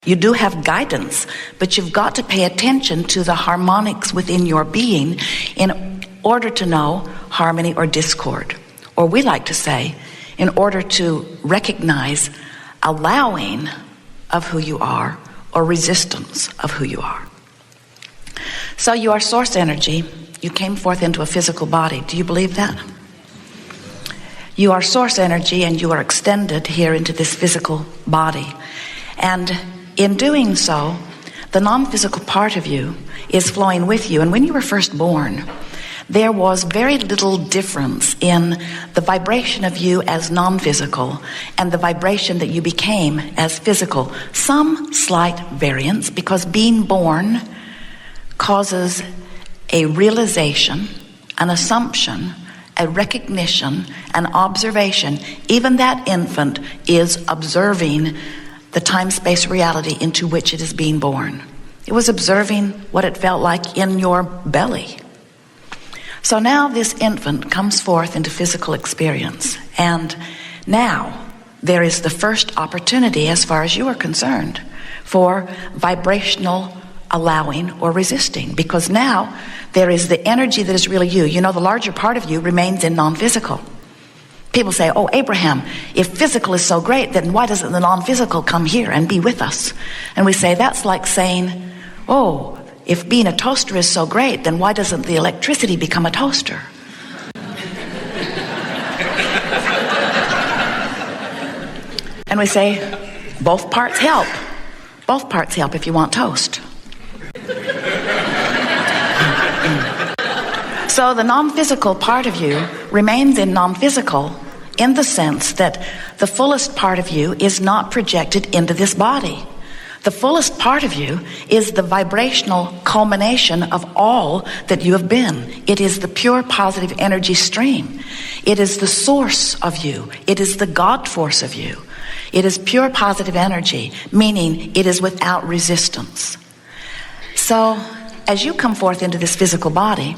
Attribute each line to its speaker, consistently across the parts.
Speaker 1: You do have guidance, but you've got to pay attention to the harmonics within your being in order to know harmony or discord. Or we like to say, in order to recognize allowing of who you are or resistance of who you are. So you are source energy. You came forth into a physical body. Do you believe that? You are source energy and you are extended here into this physical body. And in doing so, the non-physical part of you is flowing with you. And when you were first born, there was very little difference in the vibration of you as non-physical and the vibration that you became as physical. Some slight variance, because being born causes a realization, an assumption, a recognition, an observation. Even that infant is observing the time-space reality into which it is being born. It was observing what it felt like in your belly. So now this infant comes forth into physical experience, and now there is the first opportunity, as far as you are concerned, for vibrational allowing or resisting, because now there is the energy that is really you. You know, the larger part of you remains in non-physical. People say, oh, Abraham, if physical is so great, then why doesn't the non-physical come here and be with us? And we say, that's like saying, oh, if being a toaster is so great, then why doesn't the electricity become a toaster? And we say, both parts help. Both parts help if you want toast. So the non-physical part of you remains in non-physical in the sense that the fullest part of you is not projected into this body. The fullest part of you is the vibrational culmination of all that you have been. It is the pure positive energy stream. It is the source of you. It is the God force of you. It is pure positive energy, meaning it is without resistance. So as you come forth into this physical body,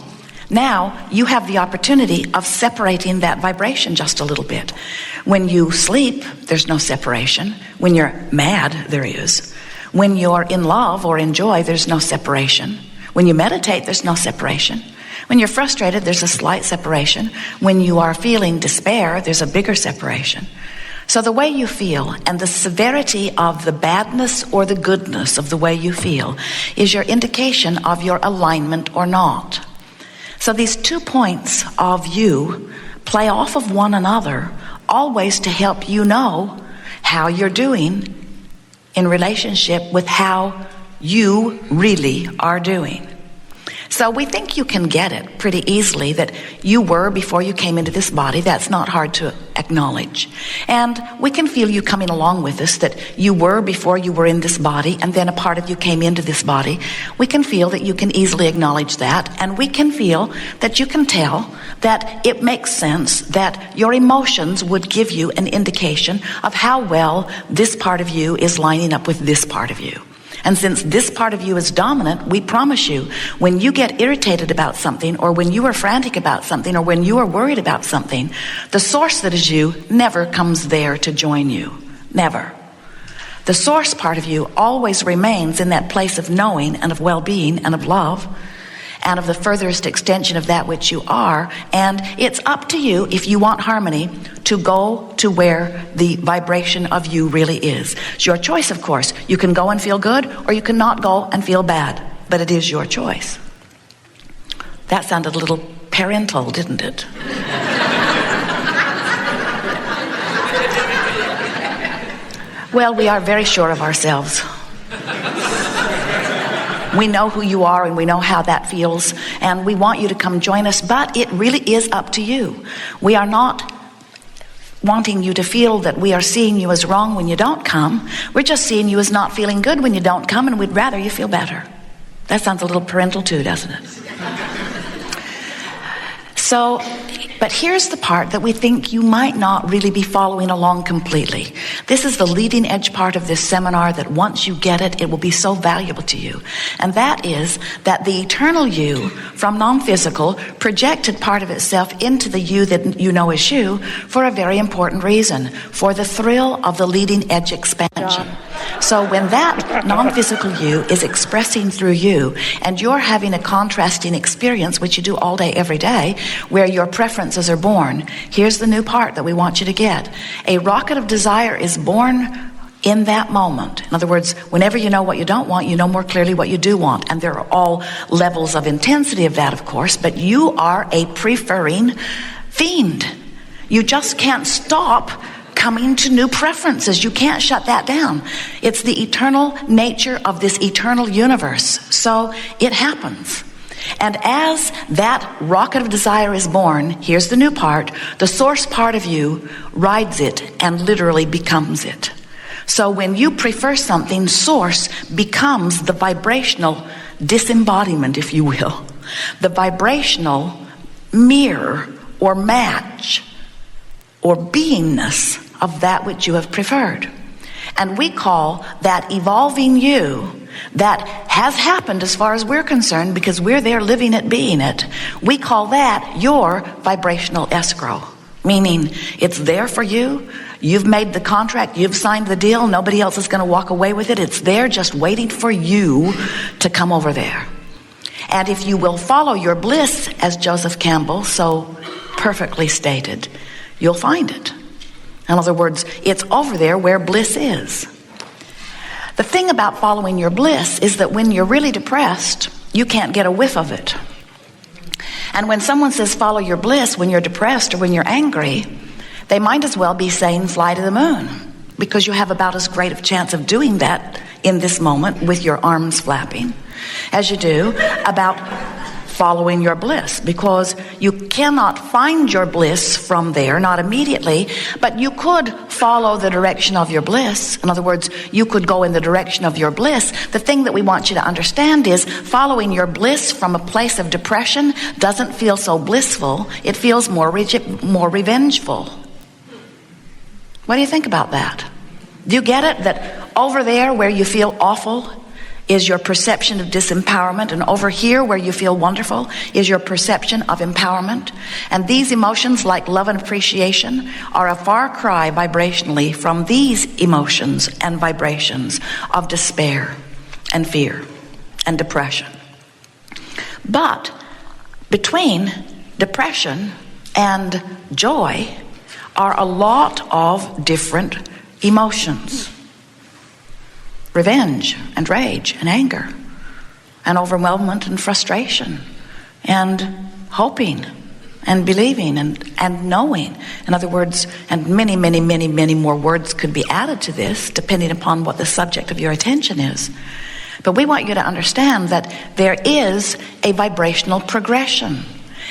Speaker 1: now you have the opportunity of separating that vibration just a little bit. When you sleep, there's no separation. When you're mad, there is. When you're in love or in joy, there's no separation. When you meditate, there's no separation. When you're frustrated, there's a slight separation. When you are feeling despair, there's a bigger separation. So the way you feel and the severity of the badness or the goodness of the way you feel is your indication of your alignment or not. So these 2 points of you play off of one another, always to help you know how you're doing in relationship with how you really are doing. So we think you can get it pretty easily that you were before you came into this body. That's not hard to acknowledge. And we can feel you coming along with us, that you were before you were in this body, and then a part of you came into this body. We can feel that you can easily acknowledge that, and we can feel that you can tell that it makes sense that your emotions would give you an indication of how well this part of you is lining up with this part of you. And since this part of you is dominant, we promise you, when you get irritated about something, or when you are frantic about something, or when you are worried about something, the source that is you never comes there to join you. Never. The source part of you always remains in that place of knowing and of well-being and of love and of the furthest extension of that which you are. And it's up to you, if you want harmony, to go to where the vibration of you really is. It's your choice, of course. You can go and feel good, or you can not go and feel bad, but it is your choice. That sounded a little parental, didn't it? Well, we are very sure of ourselves. We know who you are, and we know how that feels, and we want you to come join us, but it really is up to you. We are not wanting you to feel that we are seeing you as wrong when you don't come. We're just seeing you as not feeling good when you don't come, and we'd rather you feel better. That sounds a little parental too, doesn't it? So, but here's the part that we think you might not really be following along completely. This is the leading edge part of this seminar that once you get it, it will be so valuable to you. And that is that the eternal you from non-physical projected part of itself into the you that you know is you for a very important reason, for the thrill of the leading edge expansion. So when that non-physical you is expressing through you, and you're having a contrasting experience, which you do all day, every day, where your preferences are born, here's the new part that we want you to get. A rocket of desire is born in that moment. In other words, whenever you know what you don't want, you know more clearly what you do want. And there are all levels of intensity of that, of course, but you are a preferring fiend. You just can't stop coming to new preferences. You can't shut that down. It's the eternal nature of this eternal universe. So it happens. And as that rocket of desire is born, here's the new part, the source part of you rides it and literally becomes it. So when you prefer something, source becomes the vibrational disembodiment, if you will, the vibrational mirror or match or beingness of that which you have preferred. And we call that evolving you, that has happened as far as we're concerned, because we're there living it, being it. We call that your vibrational escrow, meaning it's there for you. You've made the contract, you've signed the deal, nobody else is going to walk away with it. It's there just waiting for you to come over there. And if you will follow your bliss, as Joseph Campbell so perfectly stated, you'll find it. In other words, it's over there where bliss is. The thing about following your bliss is that when you're really depressed, you can't get a whiff of it. And when someone says follow your bliss when you're depressed or when you're angry, they might as well be saying fly to the moon, because you have about as great a chance of doing that in this moment with your arms flapping as you do about following your bliss, because you cannot find your bliss from there, not immediately, but you could follow the direction of your bliss. In other words, you could go in the direction of your bliss. The thing that we want you to understand is following your bliss from a place of depression doesn't feel so blissful. It feels more revengeful. What do you think about that? Do you get it? That over there where you feel awful is your perception of disempowerment, and over here where you feel wonderful is your perception of empowerment. And these emotions, like love and appreciation, are a far cry vibrationally from these emotions and vibrations of despair and fear and depression. But between depression and joy are a lot of different emotions. Revenge and rage and anger and overwhelmment and frustration and hoping and believing and knowing. In other words, and many, many, many, many more words could be added to this depending upon what the subject of your attention is. But we want you to understand that there is a vibrational progression,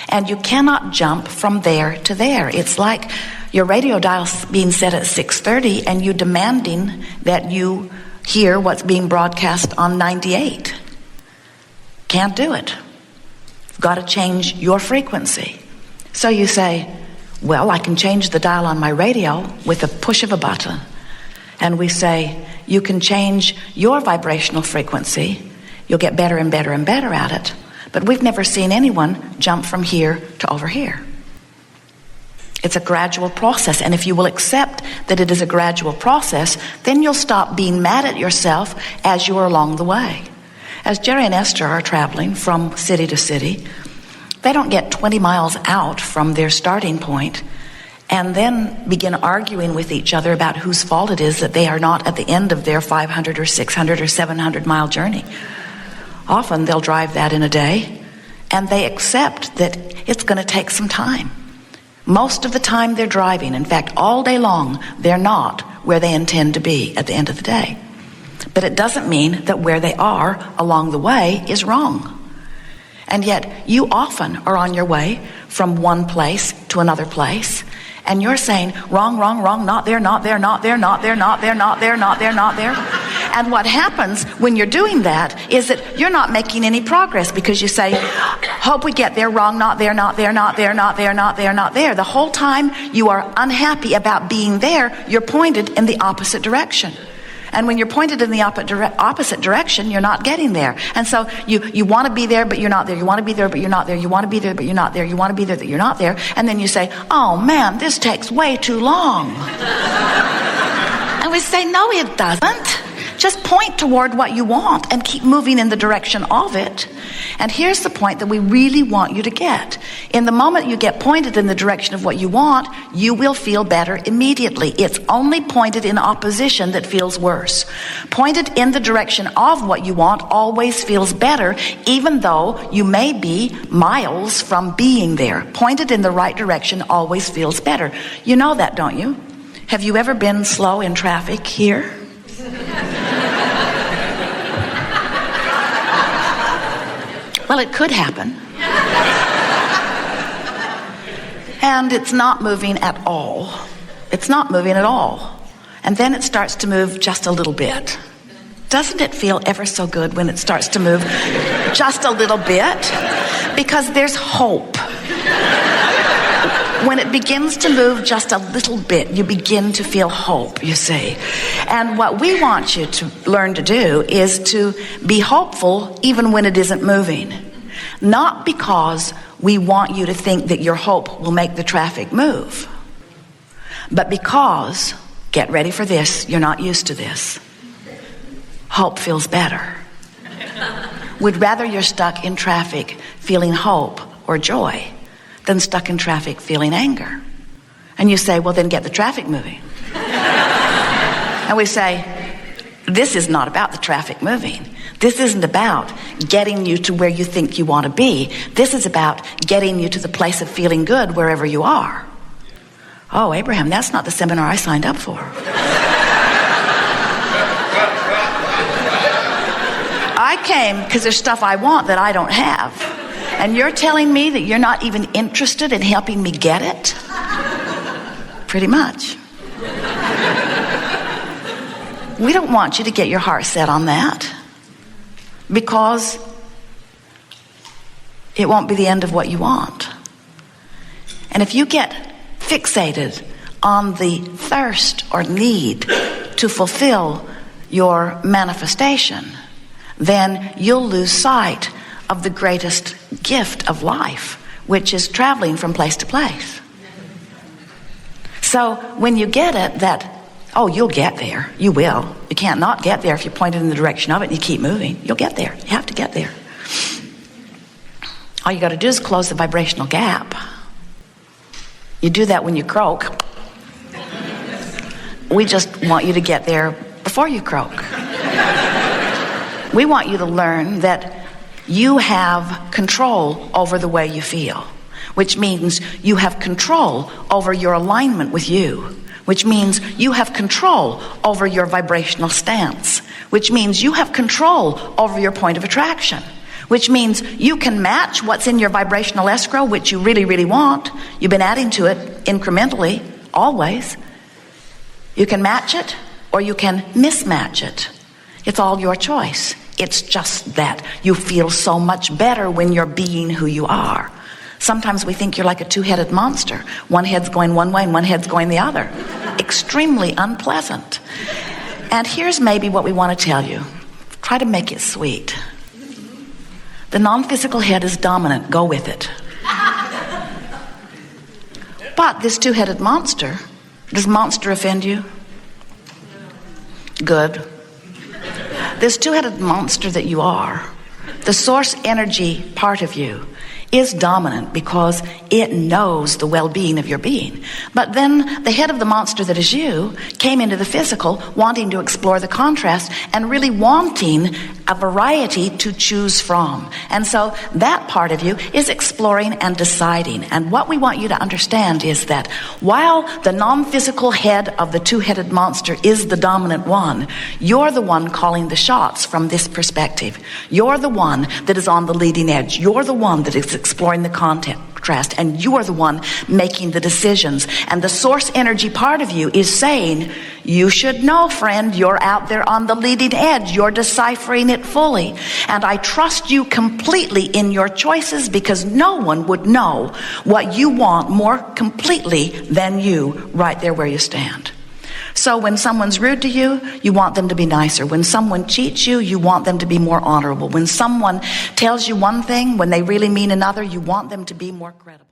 Speaker 1: and you cannot jump from there to there. It's like your radio dial being set at 6:30 and you demanding that you hear what's being broadcast on 98. Can't do it. You've got to change your frequency. So you say, well, I can change the dial on my radio with a push of a button. And we say, you can change your vibrational frequency. You'll get better and better and better at it. But we've never seen anyone jump from here to over here. It's a gradual process, and if you will accept that it is a gradual process, then you'll stop being mad at yourself as you are along the way. As Jerry and Esther are traveling from city to city, they don't get 20 miles out from their starting point and then begin arguing with each other about whose fault it is that they are not at the end of their 500 or 600 or 700 mile journey. Often they'll drive that in a day, and they accept that it's going to take some time. Most of the time they're driving. In fact, all day long, they're not where they intend to be at the end of the day. But it doesn't mean that where they are along the way is wrong. And yet, you often are on your way from one place to another place, and you're saying, wrong, wrong, wrong, not there, not there, not there, not there, not there, not there, not there, not there. And what happens when you're doing that is that you're not making any progress, because you say, hope we get there, wrong, not there, not there, not there, not there, not there, not there. The whole time you are unhappy about being there, you're pointed in the opposite direction. And when you're pointed in the opposite direction, you're not getting there. And so you want to be there, but you're not there. You want to be there, but you're not there. You want to be there, but you're not there. You want to be there, but you're not there. And then you say, oh man, this takes way too long. And we say, no, it doesn't. Just point toward what you want and keep moving in the direction of it. And here's the point that we really want you to get. In the moment you get pointed in the direction of what you want, you will feel better immediately. It's only pointed in opposition that feels worse. Pointed in the direction of what you want always feels better, even though you may be miles from being there. Pointed in the right direction always feels better. You know that, don't you? Have you ever been slow in traffic here? Well, it could happen. And it's not moving at all. It's not moving at all. And then it starts to move just a little bit. Doesn't it feel ever so good when it starts to move just a little bit? Because there's hope. When it begins to move just a little bit, you begin to feel hope, you see. And what we want you to learn to do is to be hopeful even when it isn't moving. Not because we want you to think that your hope will make the traffic move, but because, get ready for this, you're not used to this, hope feels better. We'd rather you're stuck in traffic feeling hope or joy than stuck in traffic feeling anger. And you say, well, then get the traffic moving. And we say, this is not about the traffic moving. This isn't about getting you to where you think you want to be. This is about getting you to the place of feeling good wherever you are. Oh, Abraham, that's not the seminar I signed up for. I came because there's stuff I want that I don't have. And you're telling me that you're not even interested in helping me get it? Pretty much. We don't want you to get your heart set on that, because it won't be the end of what you want. And if you get fixated on the thirst or need to fulfill your manifestation, then you'll lose sight of the greatest gift of life, which is traveling from place to place. So when you get it that, oh, you'll get there. You will. You can't not get there if you point it in the direction of it and you keep moving. You'll get there. You have to get there. All you got to do is close the vibrational gap. You do that when you croak. We just want you to get there before you croak. We want you to learn that you have control over the way you feel, which means you have control over your alignment with you, which means you have control over your vibrational stance, which means you have control over your point of attraction, which means you can match what's in your vibrational escrow, which you really, really want. You've been adding to it incrementally, always. You can match it or you can mismatch it. It's all your choice. It's just that you feel so much better when you're being who you are. Sometimes we think you're like a two-headed monster. One head's going one way and one head's going the other. Extremely unpleasant. And here's maybe what we want to tell you. Try to make it sweet. The non-physical head is dominant. Go with it. But this two-headed monster, does monster offend you? Good. This two-headed monster that you are, the source energy part of you, is dominant because it knows the well-being of your being. But then the head of the monster that is you came into the physical wanting to explore the contrast and really wanting a variety to choose from. And so that part of you is exploring and deciding. And what we want you to understand is that while the non-physical head of the two-headed monster is the dominant one, you're the one calling the shots from this perspective. You're the one that is on the leading edge. You're the one that is exploring the contrast, and you are the one making the decisions. And the source energy part of you is saying, you should know, friend, you're out there on the leading edge. You're deciphering it fully. And I trust you completely in your choices, because no one would know what you want more completely than you right there where you stand. So when someone's rude to you, you want them to be nicer. When someone cheats you, you want them to be more honorable. When someone tells you one thing, when they really mean another, you want them to be more credible.